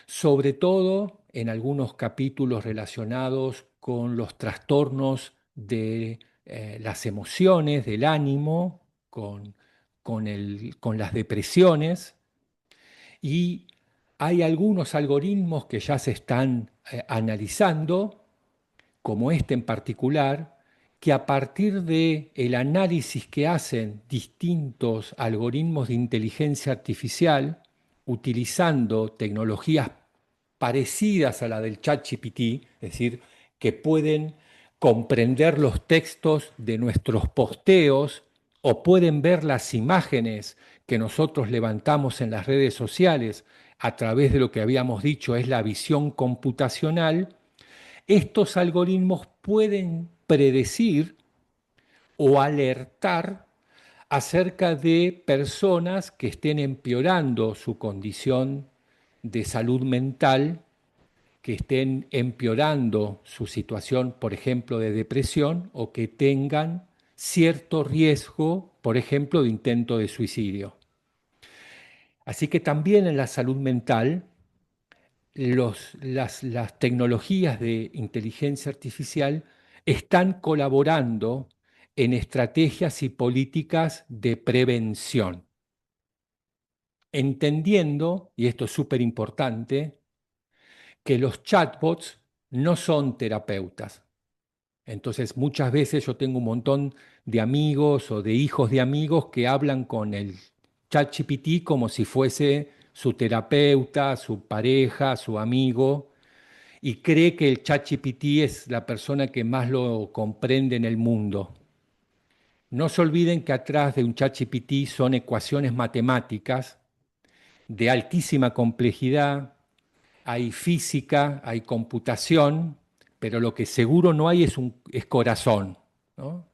sobre todo en algunos capítulos relacionados con los trastornos de las emociones, del ánimo, con las depresiones, y hay algunos algoritmos que ya se están analizando, como este en particular, que a partir de el análisis que hacen distintos algoritmos de inteligencia artificial, utilizando tecnologías parecidas a la del ChatGPT, es decir, que pueden comprender los textos de nuestros posteos o pueden ver las imágenes que nosotros levantamos en las redes sociales a través de lo que habíamos dicho es la visión computacional. Estos algoritmos pueden predecir o alertar acerca de personas que estén empeorando su condición de salud mental, que estén empeorando su situación, por ejemplo, de depresión, o que tengan cierto riesgo, por ejemplo, de intento de suicidio. Así que también en la salud mental, las tecnologías de inteligencia artificial están colaborando en estrategias y políticas de prevención, entendiendo, y esto es súper importante, que los chatbots no son terapeutas. Entonces, muchas veces yo tengo un montón de amigos o de hijos de amigos que hablan con el ChatGPT como si fuese su terapeuta, su pareja, su amigo, y cree que el ChatGPT es la persona que más lo comprende en el mundo. No se olviden que atrás de un ChatGPT son ecuaciones matemáticas de altísima complejidad, hay física, hay computación, pero lo que seguro no hay es corazón, ¿no?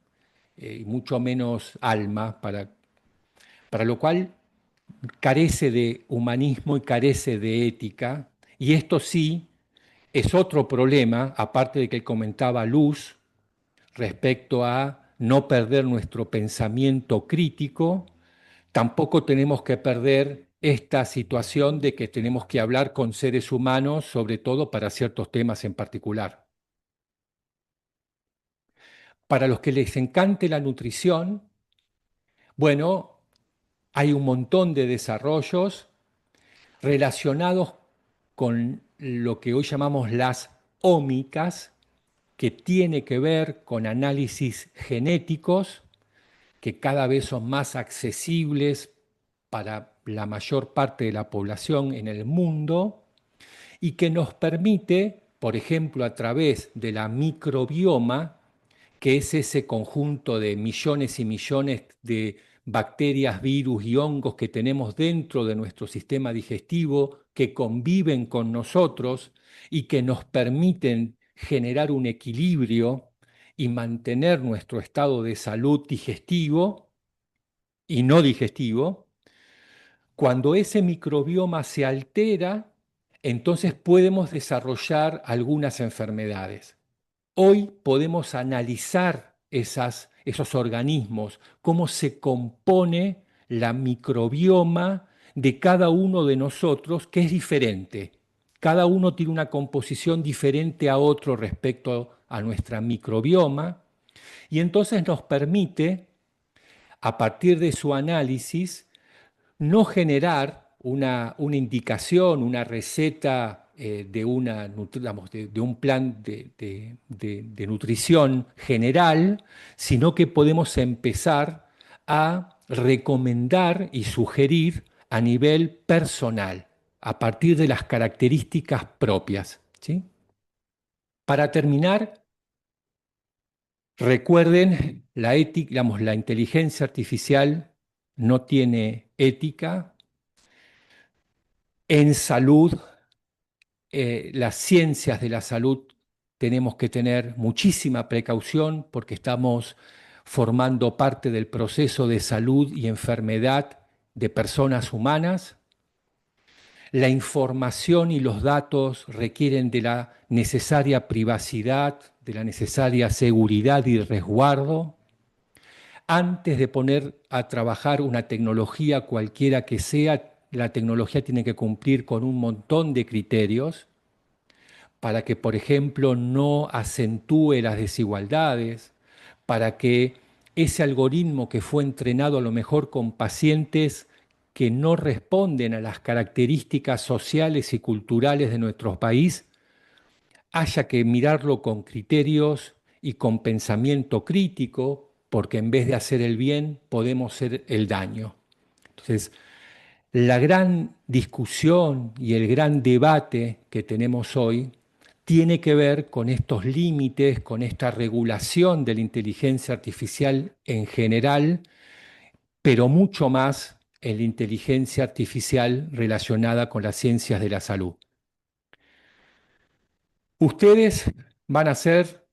Y mucho menos alma, para lo cual carece de humanismo y carece de ética, y esto sí es otro problema, aparte de que comentaba Luz, respecto a no perder nuestro pensamiento crítico. Tampoco tenemos que perder esta situación de que tenemos que hablar con seres humanos, sobre todo para ciertos temas en particular. Para los que les encante la nutrición, bueno, hay un montón de desarrollos relacionados con lo que hoy llamamos las ómicas, que tiene que ver con análisis genéticos que cada vez son más accesibles para la mayor parte de la población en el mundo y que nos permite, por ejemplo, a través de la microbioma, que es ese conjunto de millones y millones de bacterias, virus y hongos que tenemos dentro de nuestro sistema digestivo, que conviven con nosotros y que nos permiten generar un equilibrio y mantener nuestro estado de salud digestivo y no digestivo. Cuando ese microbioma se altera, entonces podemos desarrollar algunas enfermedades. Hoy podemos analizar esos organismos, cómo se compone la microbioma de cada uno de nosotros, que es diferente. Cada uno tiene una composición diferente a otro respecto a nuestra microbioma, y entonces nos permite, a partir de su análisis, no generar una indicación, una receta de un plan de nutrición general, sino que podemos empezar a recomendar y sugerir a nivel personal, a partir de las características propias. ¿Sí? Para terminar, recuerden, la inteligencia artificial no tiene ética. En salud, las ciencias de la salud tenemos que tener muchísima precaución porque estamos formando parte del proceso de salud y enfermedad de personas humanas. La información y los datos requieren de la necesaria privacidad, de la necesaria seguridad y resguardo. Antes de poner a trabajar una tecnología cualquiera que sea, la tecnología tiene que cumplir con un montón de criterios para que, por ejemplo, no acentúe las desigualdades, para que ese algoritmo que fue entrenado a lo mejor con pacientes que no responden a las características sociales y culturales de nuestro país, haya que mirarlo con criterios y con pensamiento crítico, porque en vez de hacer el bien, podemos hacer el daño. Entonces, la gran discusión y el gran debate que tenemos hoy tiene que ver con estos límites, con esta regulación de la inteligencia artificial en general, pero mucho más en la inteligencia artificial relacionada con las ciencias de la salud. Ustedes van a ser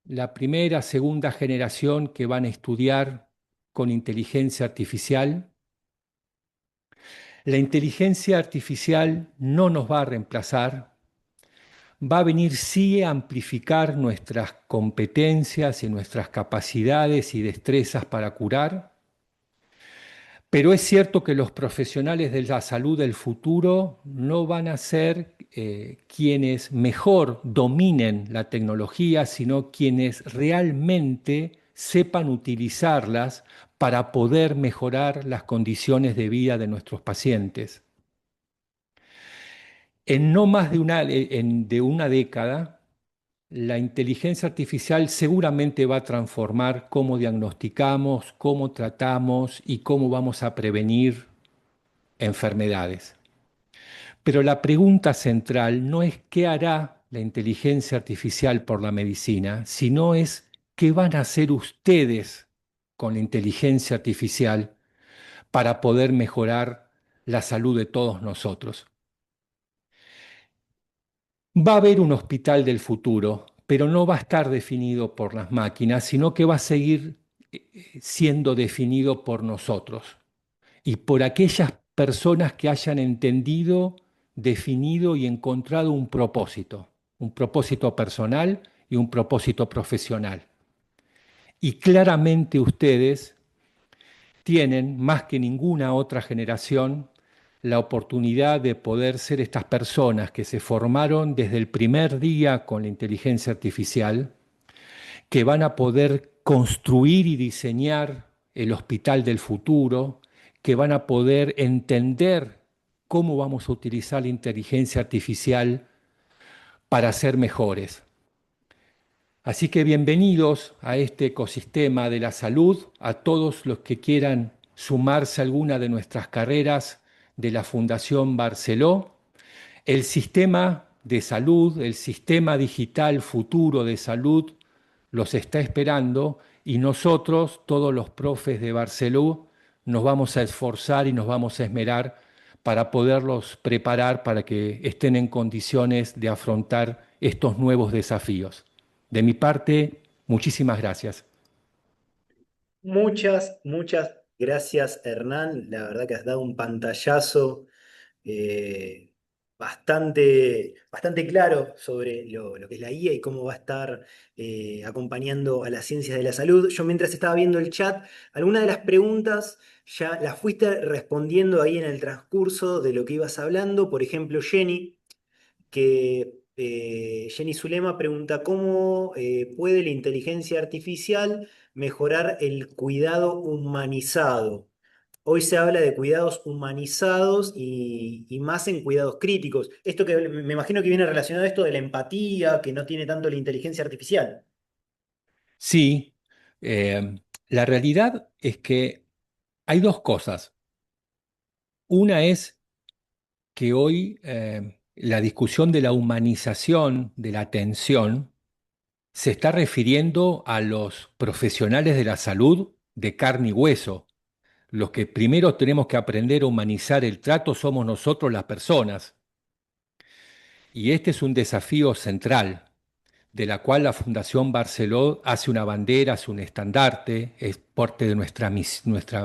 la primera, segunda generación que van a estudiar con inteligencia artificial. La inteligencia artificial no nos va a reemplazar, va a venir sí a amplificar nuestras competencias y nuestras capacidades y destrezas para curar, pero es cierto que los profesionales de la salud del futuro no van a ser quienes mejor dominen la tecnología, sino quienes realmente sepan utilizarlas para poder mejorar las condiciones de vida de nuestros pacientes. En no más de una década, la inteligencia artificial seguramente va a transformar cómo diagnosticamos, cómo tratamos y cómo vamos a prevenir enfermedades. Pero la pregunta central no es qué hará la inteligencia artificial por la medicina, sino es qué van a hacer ustedes con la inteligencia artificial para poder mejorar la salud de todos nosotros. Va a haber un hospital del futuro, pero no va a estar definido por las máquinas, sino que va a seguir siendo definido por nosotros y por aquellas personas que hayan entendido, definido y encontrado un propósito personal y un propósito profesional. Y claramente ustedes tienen, más que ninguna otra generación, la oportunidad de poder ser estas personas que se formaron desde el primer día con la inteligencia artificial, que van a poder construir y diseñar el hospital del futuro, que van a poder entender cómo vamos a utilizar la inteligencia artificial para ser mejores. Así que bienvenidos a este ecosistema de la salud, a todos los que quieran sumarse a alguna de nuestras carreras de la Fundación Barceló. El sistema de salud, el sistema digital futuro de salud, los está esperando y nosotros, todos los profes de Barceló, nos vamos a esforzar y nos vamos a esmerar para poderlos preparar para que estén en condiciones de afrontar estos nuevos desafíos. De mi parte, muchísimas gracias. Muchas gracias, Hernán. La verdad que has dado un pantallazo eh, bastante claro sobre lo que es la IA y cómo va a estar acompañando a las ciencias de la salud. Yo mientras estaba viendo el chat, algunas de las preguntas ya las fuiste respondiendo ahí en el transcurso de lo que ibas hablando. Por ejemplo, Jenny Zulema pregunta cómo puede la inteligencia artificial mejorar el cuidado humanizado. Hoy se habla de cuidados humanizados y más en cuidados críticos. Esto que me imagino que viene relacionado a esto de la empatía, que no tiene tanto la inteligencia artificial. Sí, la realidad es que hay dos cosas. Una es que hoy la discusión de la humanización de la atención se está refiriendo a los profesionales de la salud de carne y hueso. Los que primero tenemos que aprender a humanizar el trato somos nosotros las personas. Y este es un desafío central, de la cual la Fundación Barceló hace una bandera, hace un estandarte, es parte de nuestra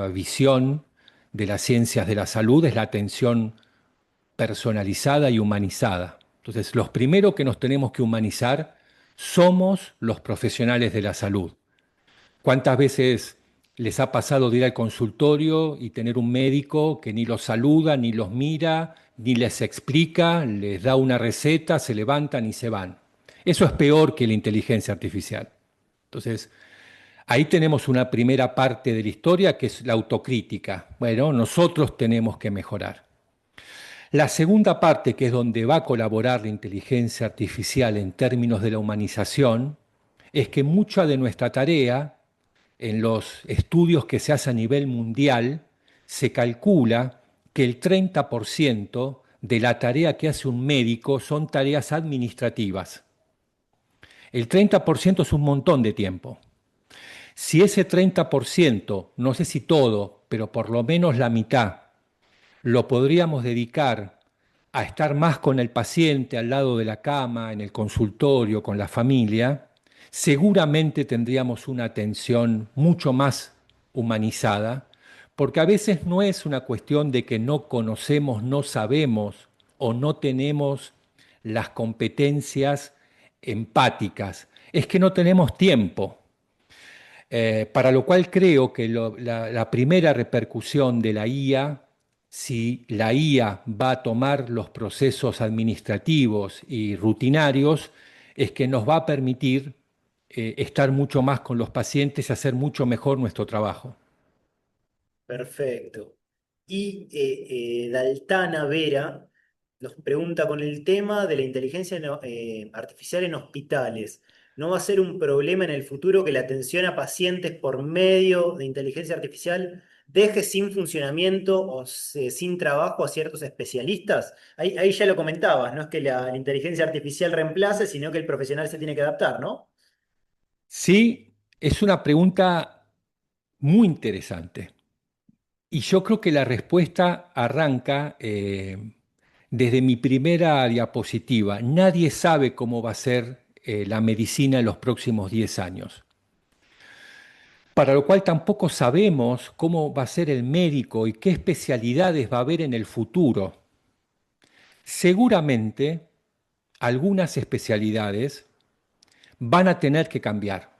visión de las ciencias de la salud, es la atención personalizada y humanizada. Entonces, los primeros que nos tenemos que humanizar somos los profesionales de la salud. ¿Cuántas veces les ha pasado de ir al consultorio y tener un médico que ni los saluda, ni los mira, ni les explica, les da una receta, se levantan y se van? Eso es peor que la inteligencia artificial. Entonces, ahí tenemos una primera parte de la historia que es la autocrítica. Bueno, nosotros tenemos que mejorar. La segunda parte, que es donde va a colaborar la inteligencia artificial en términos de la humanización, es que mucha de nuestra tarea, en los estudios que se hacen a nivel mundial, se calcula que el 30% de la tarea que hace un médico son tareas administrativas. El 30% es un montón de tiempo. Si ese 30%, no sé si todo, pero por lo menos la mitad, lo podríamos dedicar a estar más con el paciente al lado de la cama, en el consultorio, con la familia, seguramente tendríamos una atención mucho más humanizada, porque a veces no es una cuestión de que no conocemos, no sabemos o no tenemos las competencias empáticas, es que no tenemos tiempo. Para lo cual creo que la primera repercusión de la IA, si la IA va a tomar los procesos administrativos y rutinarios, es que nos va a permitir estar mucho más con los pacientes y hacer mucho mejor nuestro trabajo. Perfecto. Y Daltana Vera nos pregunta con el tema de la inteligencia artificial en hospitales. ¿No va a ser un problema en el futuro que la atención a pacientes por medio de inteligencia artificial deje sin funcionamiento o sin trabajo a ciertos especialistas? Ahí ya lo comentabas, no es que la inteligencia artificial reemplace, sino que el profesional se tiene que adaptar, ¿no? Sí, es una pregunta muy interesante. Y yo creo que la respuesta arranca desde mi primera diapositiva. Nadie sabe cómo va a ser la medicina en los próximos 10 años. Para lo cual tampoco sabemos cómo va a ser el médico y qué especialidades va a haber en el futuro. Seguramente algunas especialidades van a tener que cambiar.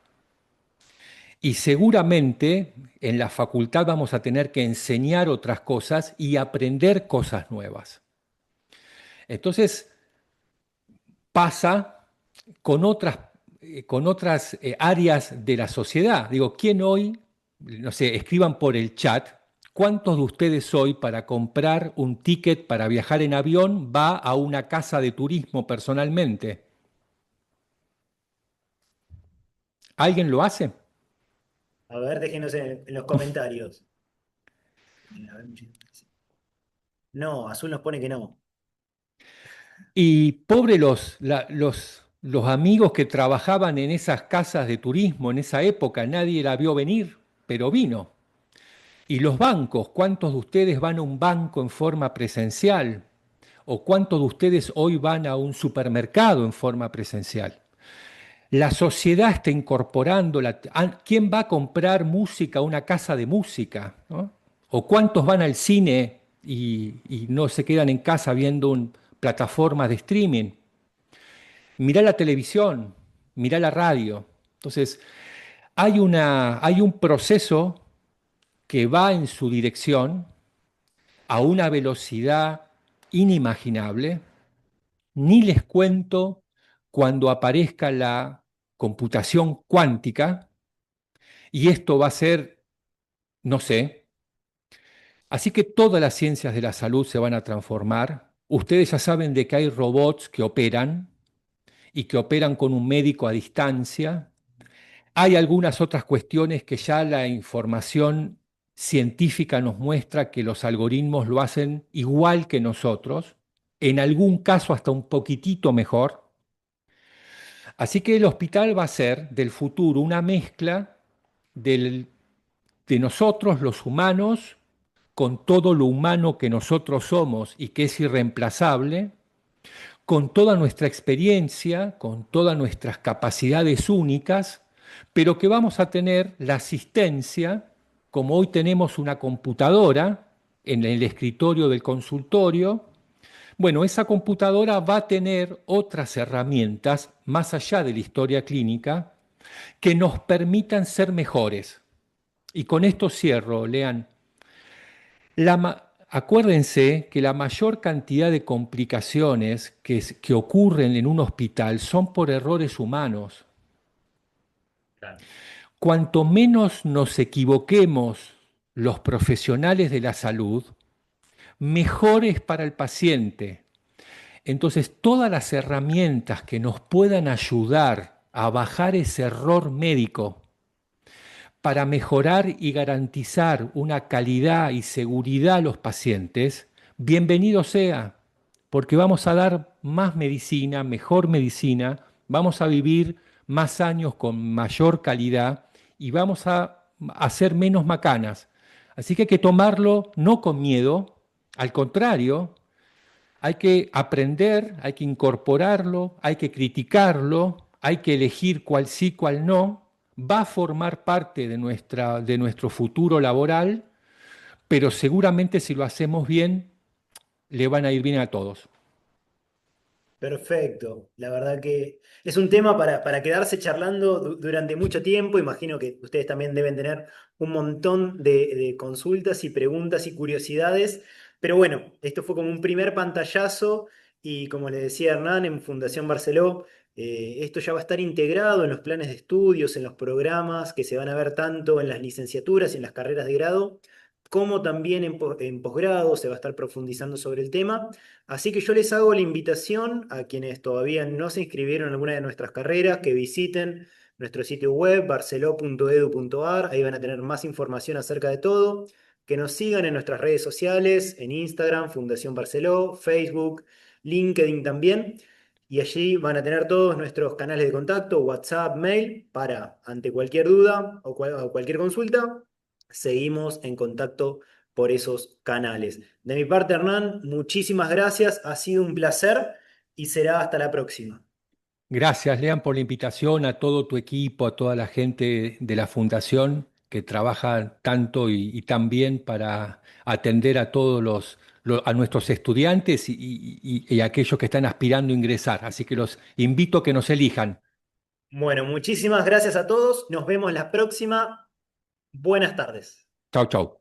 Y seguramente en la facultad vamos a tener que enseñar otras cosas y aprender cosas nuevas. Entonces pasa con otras áreas de la sociedad. Digo, ¿quién hoy, no sé, escriban por el chat, cuántos de ustedes hoy para comprar un ticket para viajar en avión va a una casa de turismo personalmente? ¿Alguien lo hace? A ver, déjenos en los comentarios. No, Azul nos pone que no. Y pobre los amigos que trabajaban en esas casas de turismo en esa época, nadie la vio venir, pero vino. Y los bancos, ¿cuántos de ustedes van a un banco en forma presencial? ¿O cuántos de ustedes hoy van a un supermercado en forma presencial? La sociedad está incorporando, ¿quién va a comprar música a una casa de música? ¿No? ¿O cuántos van al cine y no se quedan en casa viendo plataformas de streaming, mirá la televisión, mirá la radio. Entonces, hay un proceso que va en su dirección a una velocidad inimaginable. Ni les cuento cuando aparezca la computación cuántica, y esto va a ser, no sé. Así que todas las ciencias de la salud se van a transformar. Ustedes ya saben de que hay robots que operan y que operan con un médico a distancia. Hay algunas otras cuestiones que ya la información científica nos muestra que los algoritmos lo hacen igual que nosotros, en algún caso hasta un poquitito mejor. Así que el hospital va a ser del futuro una mezcla de nosotros, los humanos, con todo lo humano que nosotros somos y que es irreemplazable, con toda nuestra experiencia, con todas nuestras capacidades únicas, pero que vamos a tener la asistencia, como hoy tenemos una computadora en el escritorio del consultorio. Bueno, esa computadora va a tener otras herramientas más allá de la historia clínica que nos permitan ser mejores. Y con esto cierro, Lean. Acuérdense que la mayor cantidad de complicaciones que ocurren en un hospital son por errores humanos. Claro. Cuanto menos nos equivoquemos los profesionales de la salud, mejor es para el paciente. Entonces, todas las herramientas que nos puedan ayudar a bajar ese error médico para mejorar y garantizar una calidad y seguridad a los pacientes, bienvenido sea, porque vamos a dar más medicina, mejor medicina, vamos a vivir más años con mayor calidad y vamos a hacer menos macanas. Así que hay que tomarlo no con miedo, al contrario, hay que aprender, hay que incorporarlo, hay que criticarlo, hay que elegir cuál sí, cuál no. Va a formar parte de nuestro futuro laboral, pero seguramente si lo hacemos bien, le van a ir bien a todos. Perfecto. La verdad que es un tema para quedarse charlando durante mucho tiempo. Imagino que ustedes también deben tener un montón de consultas y preguntas y curiosidades. Pero bueno, esto fue como un primer pantallazo y como le decía Hernán en Fundación Barceló, esto ya va a estar integrado en los planes de estudios, en los programas que se van a ver tanto en las licenciaturas y en las carreras de grado, como también en posgrado se va a estar profundizando sobre el tema. Así que yo les hago la invitación a quienes todavía no se inscribieron en alguna de nuestras carreras, que visiten nuestro sitio web barceló.edu.ar, ahí van a tener más información acerca de todo, que nos sigan en nuestras redes sociales, en Instagram, Fundación Barceló, Facebook, LinkedIn también, y allí van a tener todos nuestros canales de contacto, WhatsApp, mail, para ante cualquier duda o cualquier consulta, seguimos en contacto por esos canales. De mi parte, Hernán, muchísimas gracias, ha sido un placer y será hasta la próxima. Gracias, Lean, por la invitación, a todo tu equipo, a toda la gente de la Fundación que trabaja tanto y tan bien para atender a todos a nuestros estudiantes y aquellos que están aspirando a ingresar. Así que los invito a que nos elijan. Bueno, muchísimas gracias a todos, nos vemos la próxima. Buenas tardes. Chau, chau.